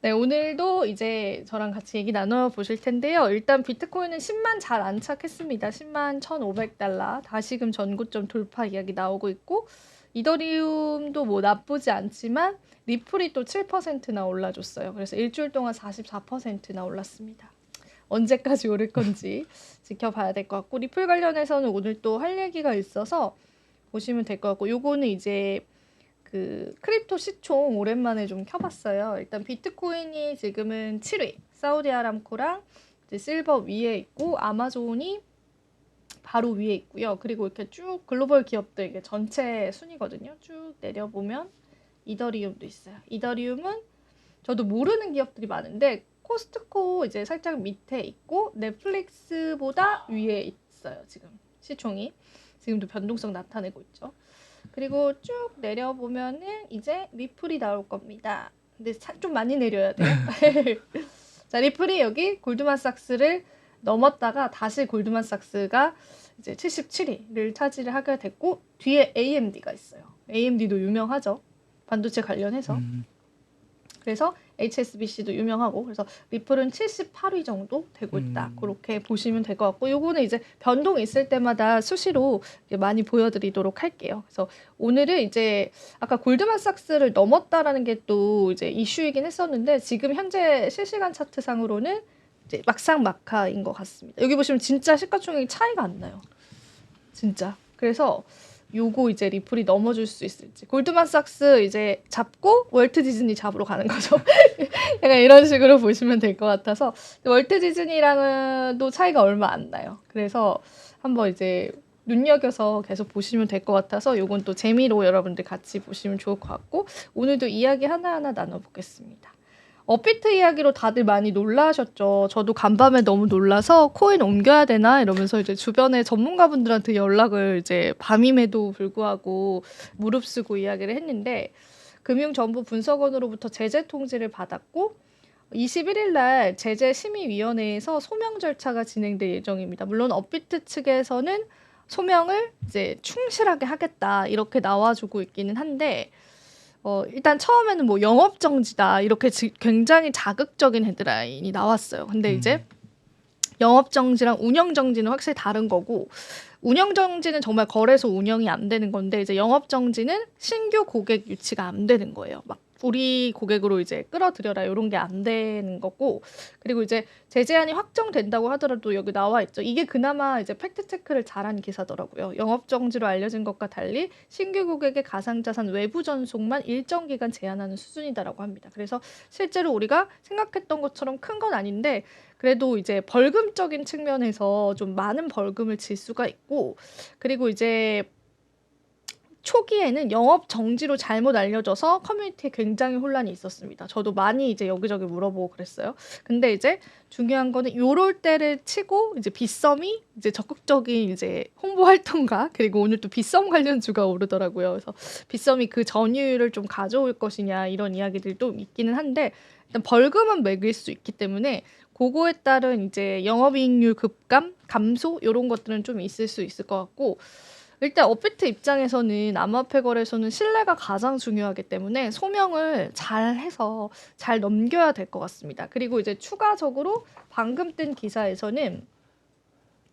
네, 오늘도 이제 저랑 같이 얘기 나눠 보실 텐데요. 일단 비트코인은 10만 잘 안착했습니다. 10만 1,500달러. 다시금 전고점 돌파 이야기 나오고 있고, 이더리움도 뭐 나쁘지 않지만, 리플이 또 7%나 올라줬어요. 그래서 일주일 동안 44%나 올랐습니다. 언제까지 오를 건지 지켜봐야 될 것 같고, 리플 관련해서는 오늘 또 할 얘기가 있어서 보시면 될 것 같고, 요거는 이제 그 크립토 시총 오랜만에 좀 켜봤어요. 일단 비트코인이 지금은 7위, 사우디아람코랑 이제 실버 위에 있고 아마존이 바로 위에 있고요. 그리고 이렇게 쭉 글로벌 기업들 이게 전체 순위거든요. 쭉 내려보면 이더리움도 있어요. 이더리움은 저도 모르는 기업들이 많은데 코스트코 이제 살짝 밑에 있고 넷플릭스보다 위에 있어요. 지금 시총이 지금도 변동성 나타내고 있죠. 그리고 쭉 내려보면은 이제 리플이 나올 겁니다. 근데 좀 많이 내려야 돼요. 자, 리플이 여기 골드만삭스를 넘었다가 다시 골드만삭스가 이제 77위를 차지를 하게 됐고 뒤에 AMD가 있어요. AMD도 유명하죠. 반도체 관련해서. 그래서 HSBC도 유명하고 그래서 리플은 78위 정도 되고 있다. 그렇게 보시면 될 것 같고 요거는 이제 변동이 있을 때마다 수시로 많이 보여드리도록 할게요. 그래서 오늘은 이제 아까 골드만삭스를 넘었다라는 게 또 이제 이슈이긴 했었는데 지금 현재 실시간 차트상으로는 이제 막상막하인 것 같습니다. 여기 보시면 진짜 시가총액이 차이가 안 나요. 진짜. 그래서 요거 이제 리플이 넘어줄 수 있을지. 골드만삭스 이제 잡고 월트 디즈니 잡으러 가는 거죠. 약간 이런 식으로 보시면 될 것 같아서 월트 디즈니랑은 또 차이가 얼마 안 나요. 그래서 한번 이제 눈여겨서 계속 보시면 될 것 같아서 요건 또 재미로 여러분들 같이 보시면 좋을 것 같고 오늘도 이야기 하나하나 나눠보겠습니다. 업비트 이야기로 다들 많이 놀라셨죠. 저도 간밤에 너무 놀라서 코인 옮겨야 되나 이러면서 이제 주변에 전문가분들한테 연락을 이제 밤임에도 불구하고 무릅쓰고 이야기를 했는데 금융정보분석원으로부터 제재 통지를 받았고 21일 날 제재심의위원회에서 소명 절차가 진행될 예정입니다. 물론 업비트 측에서는 소명을 이제 충실하게 하겠다 이렇게 나와주고 있기는 한데 일단 처음에는 뭐 영업정지다 이렇게 굉장히 자극적인 헤드라인이 나왔어요. 근데 이제 영업정지랑 운영정지는 확실히 다른 거고 운영정지는 정말 거래소 운영이 안 되는 건데 이제 영업정지는 신규 고객 유치가 안 되는 거예요. 막 우리 고객으로 이제 끌어들여라 이런 게 안 되는 거고 그리고 이제 제재안이 확정된다고 하더라도 여기 나와 있죠. 이게 그나마 이제 팩트 체크를 잘한 기사더라고요. 영업 정지로 알려진 것과 달리 신규 고객의 가상자산 외부 전송만 일정 기간 제한하는 수준이다라고 합니다. 그래서 실제로 우리가 생각했던 것처럼 큰 건 아닌데 그래도 이제 벌금적인 측면에서 좀 많은 벌금을 질 수가 있고 그리고 이제 초기에는 영업 정지로 잘못 알려져서 커뮤니티에 굉장히 혼란이 있었습니다. 저도 많이 이제 여기저기 물어보고 그랬어요. 근데 이제 중요한 거는 요럴 때를 치고 이제 빗썸이 이제 적극적인 이제 홍보 활동가 그리고 오늘 또 빗썸 관련주가 오르더라고요. 그래서 빗썸이 그 전유율을 좀 가져올 것이냐 이런 이야기들도 있기는 한데 일단 벌금은 매길 수 있기 때문에 그거에 따른 이제 영업이익률 급감, 감소 이런 것들은 좀 있을 수 있을 것 같고 일단 업비트 입장에서는 암호화폐 거래소는 신뢰가 가장 중요하기 때문에 소명을 잘 해서 잘 넘겨야 될 것 같습니다. 그리고 이제 추가적으로 방금 뜬 기사에서는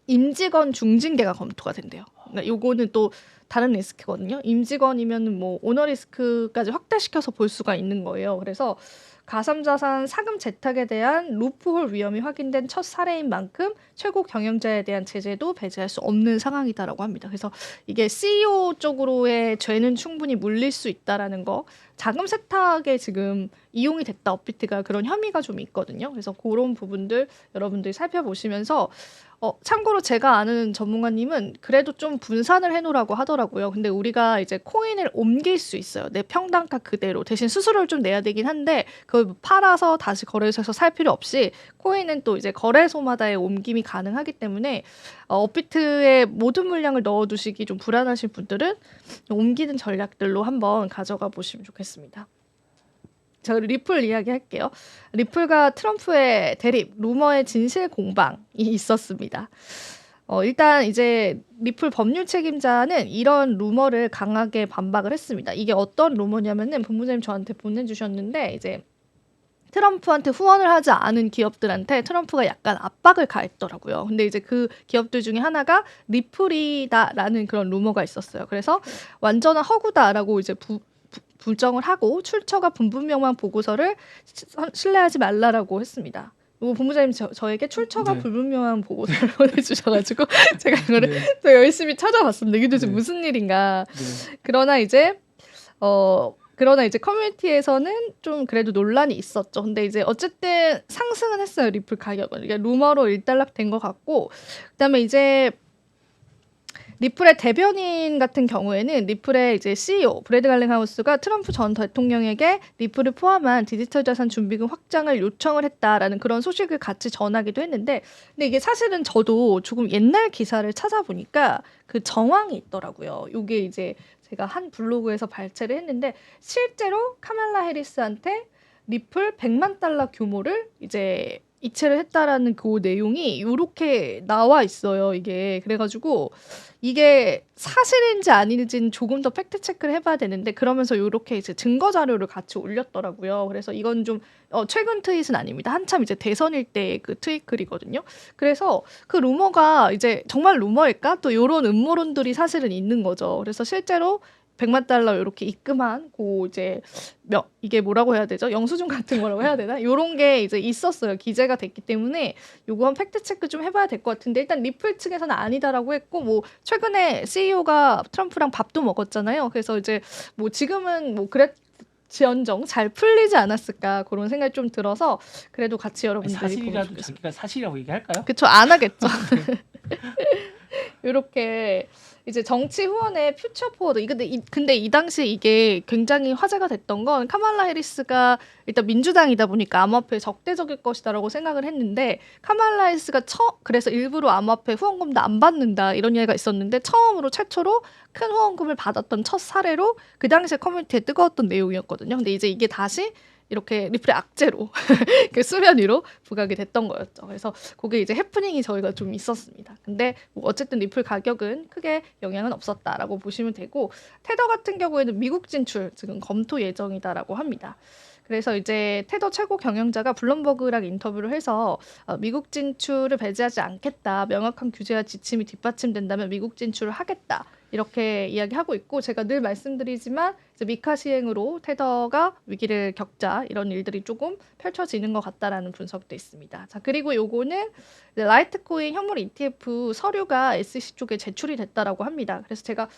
임직원 중징계가 검토가 된대요. 그러니까 요거는 또 다른 리스크거든요. 임직원이면 뭐 오너 리스크까지 확대시켜서 볼 수가 있는 거예요. 그래서 가삼자산 사금 재탁에 대한 루프홀 위험이 확인된 첫 사례인 만큼 최고 경영자에 대한 제재도 배제할 수 없는 상황이다라고 합니다. 그래서 이게 CEO 쪽으로의 죄는 충분히 물릴 수 있다라는 거. 자금 세탁에 지금 이용이 됐다 업비트가 그런 혐의가 좀 있거든요. 그래서 그런 부분들 여러분들이 살펴보시면서 참고로 제가 아는 전문가님은 그래도 좀 분산을 해놓으라고 하더라고요. 근데 우리가 이제 코인을 옮길 수 있어요. 내 평단가 그대로. 대신 수수료를 좀 내야 되긴 한데 그걸 팔아서 다시 거래소에서 살 필요 없이 코인은 또 이제 거래소마다의 옮김이 가능하기 때문에 업비트에 모든 물량을 넣어두시기 좀 불안하신 분들은 옮기는 전략들로 한번 가져가 보시면 좋겠습니다. 자, 그리고 리플 이야기할게요. 리플과 트럼프의 대립, 루머의 진실 공방이 있었습니다. 일단 이제 리플 법률 책임자는 이런 루머를 강하게 반박을 했습니다. 이게 어떤 루머냐면은 본부장님 저한테 보내주셨는데 이제 트럼프한테 후원을 하지 않은 기업들한테 트럼프가 약간 압박을 가했더라고요. 근데 이제 그 기업들 중에 하나가 리플이다라는 그런 루머가 있었어요. 그래서 완전한 허구다라고 이제 부정을 하고 출처가 불분명한 보고서를 신뢰하지 말라라고 했습니다. 뭐 본부장님 저에게 출처가 네. 불분명한 보고서를 보내주셔가지고 제가 이거를 네. 또 열심히 찾아봤습니다. 이게 도대체 네. 무슨 일인가. 네. 그러나 이제 커뮤니티에서는 좀 그래도 논란이 있었죠. 근데 이제 어쨌든 상승은 했어요. 리플 가격은. 이게 루머로 일단락된 것 같고, 그다음에 이제 리플의 대변인 같은 경우에는 리플의 이제 CEO 브래드 갈링하우스가 트럼프 전 대통령에게 리플을 포함한 디지털 자산 준비금 확장을 요청을 했다라는 그런 소식을 같이 전하기도 했는데, 근데 이게 사실은 저도 조금 옛날 기사를 찾아보니까 그 정황이 있더라고요. 이게 이제 제가 한 블로그에서 발췌를 했는데 실제로 카말라 해리스한테 리플 100만 달러 규모를 이제 이체를 했다라는 그 내용이 이렇게 나와 있어요. 이게 그래가지고 이게 사실인지 아닌지는 조금 더 팩트 체크를 해봐야 되는데 그러면서 이렇게 이제 증거 자료를 같이 올렸더라고요. 그래서 이건 좀 최근 트윗은 아닙니다. 한참 이제 대선일 때 그 트윗 글이거든요. 그래서 그 루머가 이제 정말 루머일까? 또 이런 음모론들이 사실은 있는 거죠. 그래서 실제로 100만 달러 이렇게 입금한 이제 이게 뭐라고 해야 되죠? 영수증 같은 거라고 해야 되나? 요런 게 이제 있었어요. 기재가 됐기 때문에 요거 한 팩트 체크 좀 해봐야 될 것 같은데 일단 리플 측에서는 아니다라고 했고 뭐 최근에 CEO가 트럼프랑 밥도 먹었잖아요. 그래서 이제 뭐 지금은 뭐 지언정 잘 풀리지 않았을까 그런 생각이 좀 들어서 그래도 같이 여러분들이 사실이라도 자기가 사실이라고 얘기할까요? 그쵸, 안 하겠죠. 이렇게 이제 정치 후원의 퓨처 포워드 근데 이 당시 이게 굉장히 화제가 됐던 건 카말라 해리스가 일단 민주당이다 보니까 암호화폐에 적대적일 것이다라고 생각을 했는데 카말라 해리스가 그래서 일부러 암호화폐 후원금도 안 받는다 이런 이야기가 있었는데 최초로 큰 후원금을 받았던 첫 사례로 그 당시에 커뮤니티에 뜨거웠던 내용이었거든요. 근데 이제 이게 다시 이렇게 리플의 악재로 그 수면 위로 부각이 됐던 거였죠. 그래서 그게 이제 해프닝이 저희가 좀 있었습니다. 근데 뭐 어쨌든 리플 가격은 크게 영향은 없었다라고 보시면 되고 테더 같은 경우에는 미국 진출 지금 검토 예정이다라고 합니다. 그래서 이제 테더 최고 경영자가 블룸버그랑 인터뷰를 해서 미국 진출을 배제하지 않겠다. 명확한 규제와 지침이 뒷받침된다면 미국 진출을 하겠다. 이렇게 이야기하고 있고 제가 늘 말씀드리지만 이제 미카 시행으로 테더가 위기를 겪자 이런 일들이 조금 펼쳐지는 것 같다라는 분석도 있습니다. 자, 그리고 요거는 라이트코인 현물 ETF 서류가 SEC 쪽에 제출이 됐다라고 합니다. 그래서 제가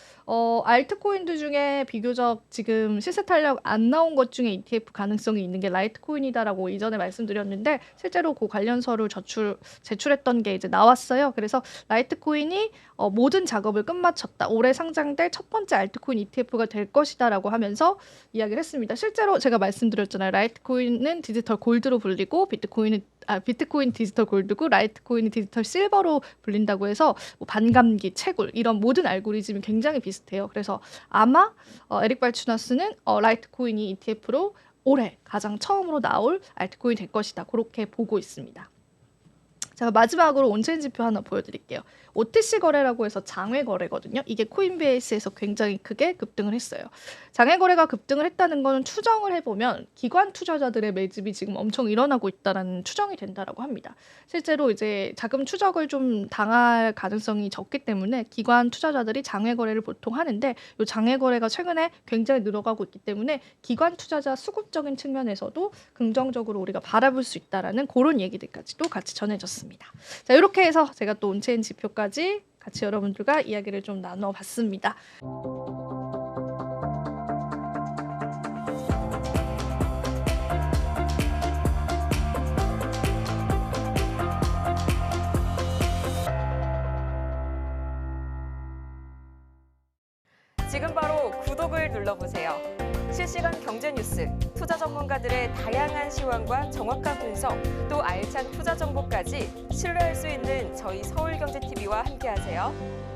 알트코인들 중에 비교적 지금 시세 탄력 안 나온 것 중에 ETF 가능성이 있는 게 라이트코인이다라고 이전에 말씀드렸는데 실제로 그 관련서를 제출했던 게 이제 나왔어요. 그래서 라이트코인이 모든 작업을 끝마쳤다. 올해 상장될 첫 번째 알트코인 ETF가 될 것이다라고 하면서 이야기를 했습니다. 실제로 제가 말씀드렸잖아요. 라이트코인은 디지털 골드로 불리고 비트코인 디지털 골드고 라이트코인이 디지털 실버로 불린다고 해서 뭐 반감기, 채굴 이런 모든 알고리즘이 굉장히 비슷해요. 그래서 아마 에릭 발추나스는 라이트코인이 ETF로 올해 가장 처음으로 나올 알트코인이 될 것이다. 그렇게 보고 있습니다. 제가 마지막으로 온체인 지표 하나 보여드릴게요. OTC 거래라고 해서 장외 거래거든요. 이게 코인베이스에서 굉장히 크게 급등을 했어요. 장외 거래가 급등을 했다는 거는 추정을 해보면 기관 투자자들의 매집이 지금 엄청 일어나고 있다는 추정이 된다라고 합니다. 실제로 이제 자금 추적을 좀 당할 가능성이 적기 때문에 기관 투자자들이 장외 거래를 보통 하는데 이 장외 거래가 최근에 굉장히 늘어가고 있기 때문에 기관 투자자 수급적인 측면에서도 긍정적으로 우리가 바라볼 수 있다라는 그런 얘기들까지도 같이 전해졌습니다. 자, 이렇게 해서 제가 또 온체인 지표까지 같이 여러분들과 이야기를 좀 나눠봤습니다. 지금 바로 구독을 눌러보세요. 실시간 경제 뉴스, 투자 전문가들의 다양한 시황과 정확한 분석, 또 알찬 투자 정보까지 신뢰할 수 있는 저희 서울경제TV와 함께하세요.